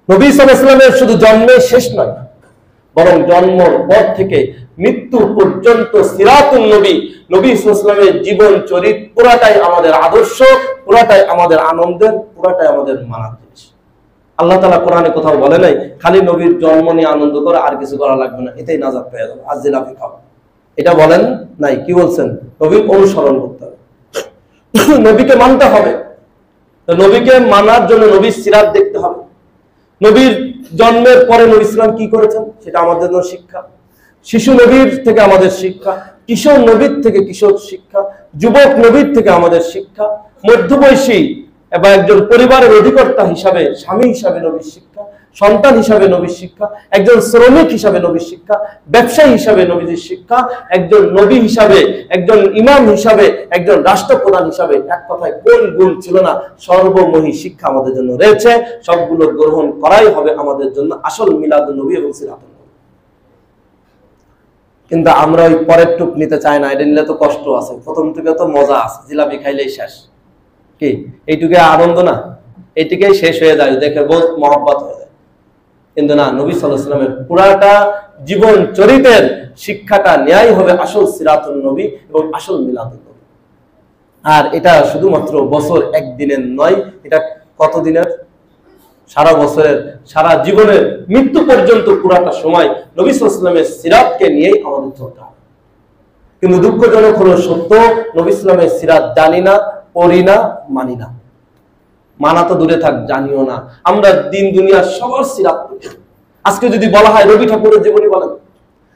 নবী সাল্লাল্লাহু আলাইহি ওয়াসাল্লামের শুধু জন্মে শেষ নয়, বরং জন্মর পর থেকে মৃত্যু পর্যন্ত সিরাতুন নবী, নবী সাল্লাল্লাহু আলাইহি ওয়াসাল্লামের জীবন চরিত পুরাটাই আমাদের আদর্শ, পুরাটাই আমাদের আনন্দের, পুরাটাই আমাদের মানার জিনিস। আল্লাহ তাআলা কোরআনে কোথাও বলে নাই খালি নবীর জন্ম নিয়ে আনন্দ করে আর কিছু করা লাগবে না, এতেই নাজাত পেয়ে যাবে, আজিলা ফিকাও, এটা বলেন নাই। কি বলছেন? নবীর অনুসরণ করতে হবে, নবীকে মানতে হবে। নবীকে মানার জন্য নবীর সিরাত দেখতে হবে। নবীর জন্মের পরে নবী ইসলাম কি করেছেন সেটা আমাদের জন্য শিক্ষা। শিশু নবীর থেকে আমাদের শিক্ষা, কিশোর নবীর থেকে কিশোর শিক্ষা, যুবক নবীর থেকে আমাদের শিক্ষা, মধ্যবয়সী এবং একজন পরিবারের অধিকর্তা হিসাবে, স্বামী হিসাবে নবীর শিক্ষা, সন্তান হিসাবে নবীর শিক্ষা, একজন শ্রমিক হিসাবে নবীর শিক্ষা, ব্যবসায়ী হিসাবে নবীর শিক্ষা, একজন নবী হিসাবে, একজন ইমাম হিসাবে, একজন রাষ্ট্রপ্রধান হিসাবে, এক কথায় কোন গুণ ছিল না, সর্বমোহী শিক্ষা আমাদের জন্য রয়েছে। সবগুলো গ্রহণ করাই হবে আমাদের জন্য আসল মিলাদুন নবী এবং সিরাতুন নবী। কিন্তু আমরা ওই পরের টুক নিতে চাই না, এটা নিলে তো কষ্ট আছে, প্রথম থেকে তো মজা আছে, জিলাপি খাইলেই শেষ, কি এইটুকে আনন্দ না, এইটুকেই শেষ হয়ে যায়, দেখে বহুত মহব্বত হয়ে যায়। কিন্তু না, নবী সাল্লাল্লাহু আলাইহি ওয়াসাল্লামের পুরাটা জীবন চরিতের শিক্ষাটা নেয়াই হবে আসল সিরাতুন নবী এবং আসল মিলাদুন নবী। আর এটা শুধুমাত্র বছর একদিনের নয়, এটা কত দিনের? সারা বছরের, সারা জীবনের, মৃত্যু পর্যন্ত পুরাটা সময় নবী সাল্লাল্লাহু আলাইহি ওয়াসাল্লামের সিরাতকে নিয়েই আমাদের চলতে হবে। কিন্তু দুঃখজনক হলো সত্য, নবী ইসলামের সিরাত জানি না, পড়ি না, মানি না। মানা তো দূরে থাক, জানিও না। আমরা দিন দুনিয়ার সবার সিরাত পড়ি। আজকে যদি বলা হয় রবি ঠাকুরের জীবনী বলেন,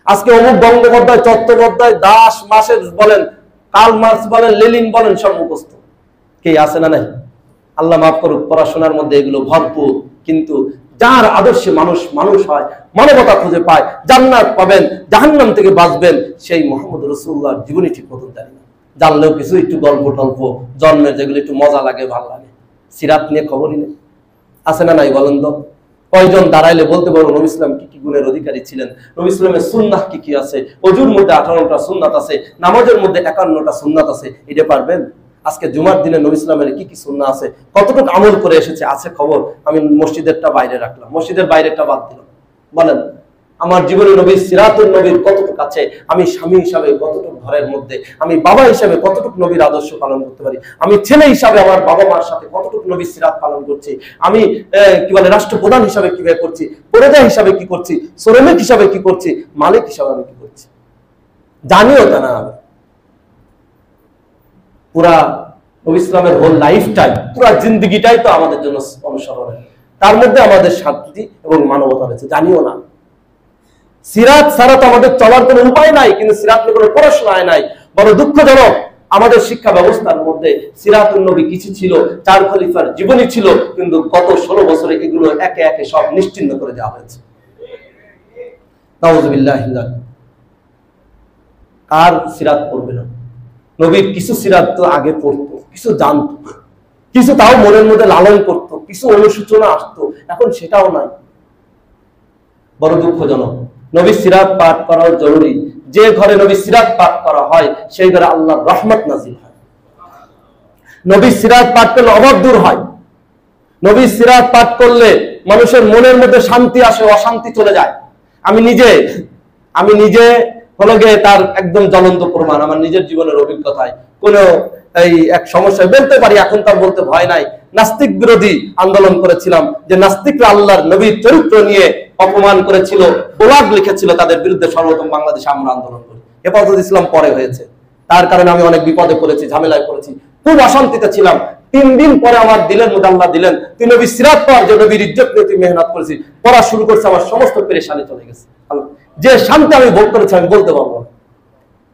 আজকে অমুক বন্দ্যোপাধ্যায়, চট্টোপাধ্যায়, দাস, মাসের বলেন, কার্ল মার্কস বলেন, লেনিন বলেন, সব মুখস্থ। কে আছে না নাই? আল্লাহ মাফ করুক, পড়াশোনার মধ্যে এগুলো ভরপুর। কিন্তু যার আদর্শে মানুষ মানুষ হয়, মানবতা খুঁজে পায়, জান্নাত পাবেন, জাহান্নাম থেকে বাঁচবেন, সেই মুহাম্মদ রাসূলুল্লাহর জীবনী ঠিক মতন জানি না। জানলেও কিছু একটু গল্প টল্প জন্মের যেগুলো একটু মজা লাগে, ভালো লাগে, সিরাত নিয়ে খবরই নেই। আছে না নাই বলেন তো? কয়জন দাঁড়াইলে বলতে পারবো নবী ইসলাম কি কি গুণের অধিকারী ছিলেন, নবী ইসলামের সুন্নাহ কি কি আছে, ওযুর মধ্যে 18টা সুন্নাত আছে, নামাজের মধ্যে 51টা সুন্নাত আছে, এটা পারবেন? আজকে জুমার দিনে নবী ইসলামের কি কি সুন্নাহ আছে, কতটুকু আমল করে এসেছে, আছে খবর? আমি মসজিদেরটা বাইরে রাখলাম, মসজিদের বাইরেটা বাদ দিলাম। বলেন আমার জীবনে নবীর সিরাতুন নবীর কতটুকু আছে, আমি স্বামী হিসাবে কতটুকু ঘরের মধ্যে, আমি বাবা হিসাবে কতটুকু নবীর আদর্শ পালন করতে পারি, আমি ছেলে হিসাবে আমার বাবা মার সাথে কতটুকু নবীর সিরাত পালন করছি, আমি কি বলে রাষ্ট্রপ্রধান হিসাবে কিভাবে করছি, প্রজা হিসাবে কি করছি, শ্রমিক হিসাবে কি করছি, মালিক হিসাবে আমি কি করছি, জানিও তা না। আমি পুরা নবী ইসলামের হোল লাইফটাই, পুরা জিন্দগিটাই তো আমাদের জন্য অনুসরণের, তার মধ্যে আমাদের শান্তি এবং মানবতা রয়েছে, জানিও না। সিরাত ছাড়া তো আমাদের চলার কোনো উপায় নাই, কিন্তু সিরাত নিয়ে কোনো পড়াশোনায় নাই। বড় দুঃখজনক, আমাদের শিক্ষা ব্যবস্থার মধ্যে সিরাতুন নবী কিছু ছিল, 4 খলিফার জীবনী ছিল, কিন্তু গত 16 বছরে এগুলো একে একে সব নিশ্চিহ্ন করে দেওয়া হয়েছে। নাউযুবিল্লাহ। আর সিরাত পড়বে না? নবীর কিছু সিরাত তো আগে পড়তো, কিছু জানতো, কিছু তাও মনের মধ্যে লালন করতো, কিছু অনুশোচনা আসতো, এখন সেটাও নাই। বড় দুঃখজনক। নবী সিরাত পাঠ করা জরুরি। যে ঘরে নবী সিরাত পাঠ করা হয় সেই ঘরে আল্লাহর রহমত নাজিল হয়। নবী সিরাত পাঠ করলে অভাব দূর হয়। নবী সিরাত পাঠ করলে মানুষের মনের মধ্যে শান্তি আসে, অশান্তি চলে যায়। আমি নিজে হলো গিয়ে তার একদম জ্বলন্ত প্রমাণ, আমার নিজের জীবনের অভিজ্ঞতায়। কোনো এই এক সমস্যায় বলতে পারি, এখন তার বলতে ভয় নাই। নাস্তিক বিরোধী আন্দোলন করেছিলাম, যে নাস্তিকরা আল্লাহর নবীর চরিত্র নিয়ে অপমান করেছিল, ব্লগ লিখেছিল, তাদের বিরুদ্ধে সর্বপ্রথম বাংলাদেশে আমরা আন্দোলন করি। হেফাজত ইসলাম পরে হয়েছে, তার কারণে আমি অনেক বিপদে পড়েছি, ঝামেলায় পড়েছি, খুব অশান্তিতে ছিলাম। 3 দিন পরে আমার দিলের মধ্যে আল্লাহ দিলেন, তুই নবী সিরাত পড়, যে নবীর ইজ্জত নিয়ে তুই মেহনত করেছি, পড়া শুরু করছে, আমার সমস্ত পেরেশানি চলে গেছে। যে শান্তি আমি ভোগ করেছি আমি বলতে পারবো না।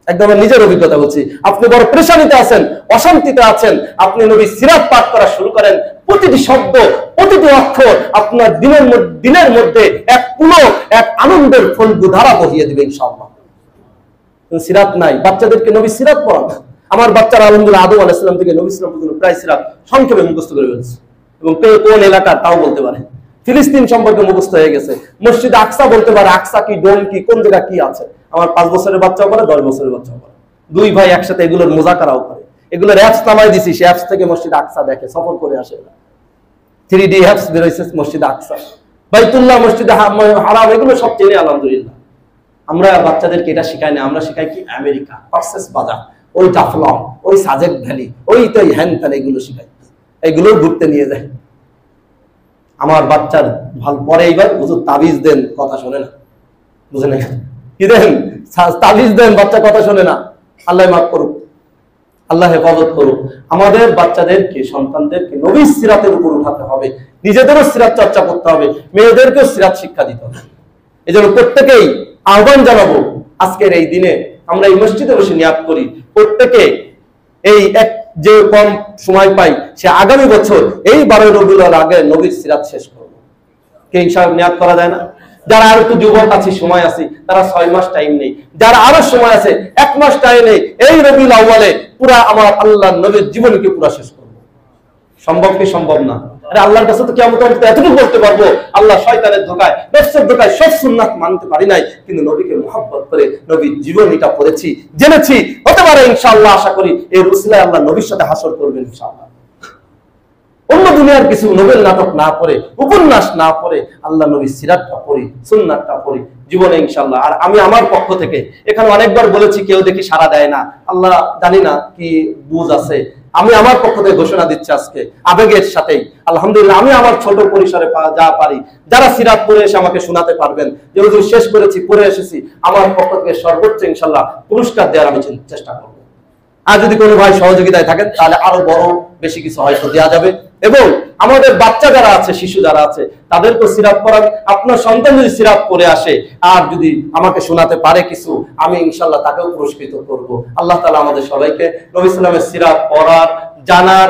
একদম নিজের অভিজ্ঞতা বলছি। আপনি বড় পেরেশানিতে আছেন, অশান্তিতে আছেন, আপনি নবী সিরাত পাঠ করা শুরু করেন, প্রতিটি শব্দ, প্রতিটি অক্ষর আপনার দিনের মধ্যে এক পুলক, এক আনন্দের ফলধারা বহিয়ে দিবে ইনশাআল্লাহ। সিরাত নাই, বাচ্চাদেরকে নবী সিরাত পড়ান। আমার বাচ্চারা আলহামদুলিল্লাহ আদম আলাইহিস সালাম থেকে নবী সাল্লাল্লাহু আলাইহি ওয়াসাল্লাম প্রায় সিরাত সংক্ষেপে মুখস্থ করে ফেলেছে, এবং কোন এলাকার তাও বলতে পারে। ফিলিস্তিন সম্পর্কে মুখস্থ হয়ে গেছে। মসজিদ আকসা বলতে পারে, আকসা কি, ডোম কি, কোন জায়গা কি আছে। আমার 5 বছরের বাচ্চাও করে, 10 বছরের বাচ্চাও করে। 2 ভাই একসাথে এগুলোর মুজাকারাও করে। এগুলোর অ্যাপস নামাই দিছি, সে অ্যাপস থেকে মসজিদ আকসা দেখে, সফর করে আসে। 3D অ্যাপস বের হয়েছে মসজিদ আকসা। বাইতুল্লাহ, মসজিদে হারাম, এগুলো সব চেনে আলহামদুলিল্লাহ। আমরা বাচ্চাদেরকে এটা শিখাই না, আমরা শিখাই কি আমেরিকা, পার্সেস বাজার, ওই জাফলং, ওই সাজেক ভ্যালি, ওই তো হ্যান ত্যান, এগুলো শিখাই, এগুলো ঘুরতে নিয়ে যায়। আমার বাচ্চার ভালো পরে এইবার হুজুর তাবিজ দেন, কথা শোনে না, বুঝে না কি দেন, তাবিজ দেন, বাচ্চা কথা শোনে না। আল্লাহ মাফ করুক, আল্লাহ হেফাজত করুক। আমাদের বাচ্চাদেরকে, সন্তানদেরকে নবীর সিরাতের উপর উঠাতে হবে, নিজেদেরও সিরাত চর্চা করতে হবে, মেয়েদেরকেও সিরাত শিক্ষা দিতে হবে। এই জন্য প্রত্যেকেই আহ্বান জানাবো, আজকের এই দিনে আমরা এই মসজিদে বসে নিয়াত করি, প্রত্যেকে এই এক যে কম সময় পাই, সে আগামী বছর এই 12 রবিউল আউয়াল আগে নবীর সিরাত শেষ করবো। কে ইনশাআল্লাহ নিয়াত করা যায় না? যারা আর একটু যুবক আছি, সময় আছে, তারা 6 মাস টাইম নেই, যারা আরো সময় আছে 1 মাস টাইম নেই, এই রবিউল আউয়ালে পুরা আমার আল্লাহর নবীর জীবনকে পুরা শেষ করবো। সম্ভব কি সম্ভব না? আরে আল্লাহর কাছে তো কিয়ামত পর্যন্ত এতটুকু বলতে পারবো, আল্লাহ শয়তানের ধোঁকায়, নফসের ধোঁকায় সব সুন্নাত মানতে পারি নাই, কিন্তু নবীকে মুহাব্বত করে নবীর জীবনীটা পড়েছি, জেনেছি। হতে পারে ইনশাআল্লাহ, আশা করি এই রুসুলায় আল্লাহ নবীর সাথে হাসর করবেন ইনশাআল্লাহ। অন্য দুনিয়ার কিছু নোবেল নাটক না পড়ে, উপন্যাস না পড়ে, আল্লাহ নবীর সিরাতটা পড়ি, সুন্নাতটা পড়ি জীবনে ইনশাআল্লাহ। আর আমি আমার পক্ষ থেকে এখানে অনেকবার বলেছি, কেউ দেখি সাড়া দেয় না, আল্লাহ জানি না কি বুঝ আছে। আমি আমার পক্ষ থেকে ঘোষণা দিচ্ছি আজকে আবেগের সাথেই, আলহামদুলিল্লাহ, আমি আমার ছোট পরিসরে যা পারি, যারা সিরাত পড়ে এসে আমাকে শোনাতে পারবেন যে হুজুর শেষ করেছি, পড়ে এসেছি, আমার পক্ষ থেকে সর্বোচ্চ ইনশাআল্লাহ পুরস্কার দেওয়ার আমি চেষ্টা করব। আর যদি কোনো ভাই সহযোগিতায় থাকেন, তাহলে আরো বড় বেশি কিছু হয়তো দেওয়া যাবে। এবং আমাদের বাচ্চা যারা আছে, শিশু যারা আছে, তাদেরকে সিরাত পড়ান। আপনার সন্তান যদি সিরাত পড়ে আসে আর যদি আমাকে শোনাতে পারে কিছু, আমি ইনশাআল্লাহ তাকেও পুরস্কৃত করব। আল্লাহ তাআলা আমাদের সবাইকে নবী সাল্লাল্লাহু আলাইহি ওয়াসাল্লামের সিরাত পড়ার, জানার